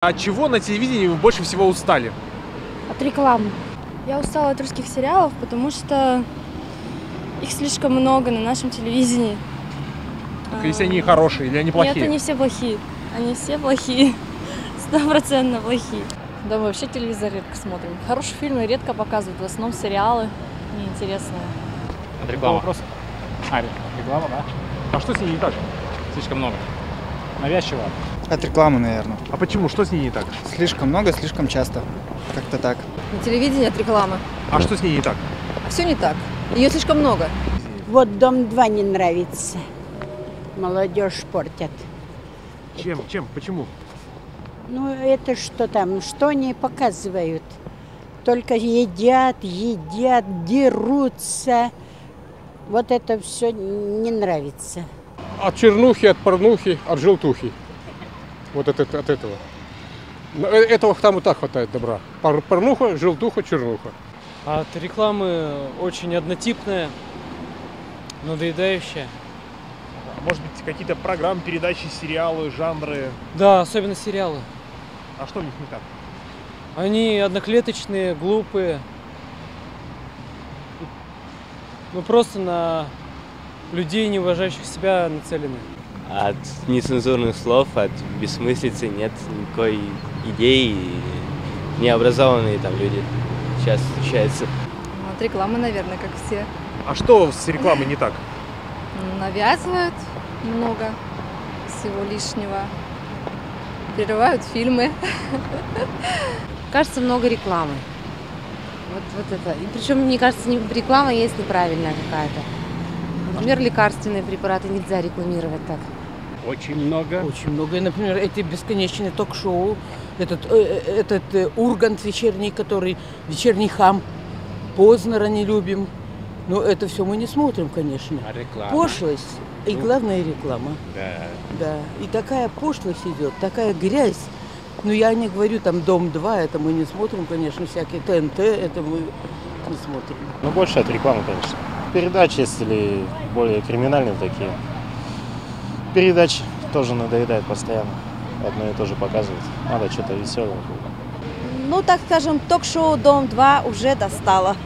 От чего на телевидении вы больше всего устали? От рекламы. Я устала от русских сериалов, потому что их слишком много на нашем телевидении. Если они хорошие или они плохие? Нет, они все плохие. Они все плохие. 100% плохие. Да, мы вообще телевизор редко смотрим. Хорошие фильмы редко показывают, в основном сериалы неинтересные. От рекламы. Вопрос. Реклама, да? А что с ней не так? Слишком много. Навязчиво. От рекламы, наверное. А почему? Что с ней не так? Слишком много, слишком часто. Как-то так. На телевидении от рекламы. А что с ней не так? Все не так. Ее слишком много. Вот «Дом-2» не нравится. Молодежь портят. Чем? Почему? Ну, это что там? Что они показывают? Только едят, дерутся. Вот это все не нравится. От чернухи, от порнухи, от желтухи. Вот от этого. Этого там и так хватает добра. Порнуха, желтуха, чернуха. От рекламы очень однотипная, надоедающая. Может быть, какие-то программы, передачи, сериалы, жанры? Да, особенно сериалы. А что в них не так? Они одноклеточные, глупые. Ну просто на людей, не уважающих себя, нацелены. От нецензурных слов, от бессмыслицы нет никакой идеи. Необразованные там люди сейчас встречаются. От рекламы, наверное, как все. А что с рекламой не так? Навязывают много всего лишнего. Прерывают фильмы. Кажется, много рекламы. Вот это. И причем, мне кажется, реклама есть неправильная какая-то. Например, лекарственные препараты нельзя рекламировать так. Очень много. Очень много. И, например, эти бесконечные ток-шоу, этот Ургант вечерний, вечерний хам, Познера не любим. Но это все мы не смотрим, конечно. А реклама? Пошлость. И главное реклама. Да. Да. И такая пошлость идет, такая грязь. Ну, я не говорю, там, «Дом-2», это мы не смотрим, конечно, всякие ТНТ, это мы не смотрим. Ну, больше от рекламы, конечно. Передачи, если более криминальные такие. Передачи тоже надоедает постоянно. Одно и то же показывают. Надо что-то веселое. Ну, так скажем, ток-шоу «Дом-2» уже достало.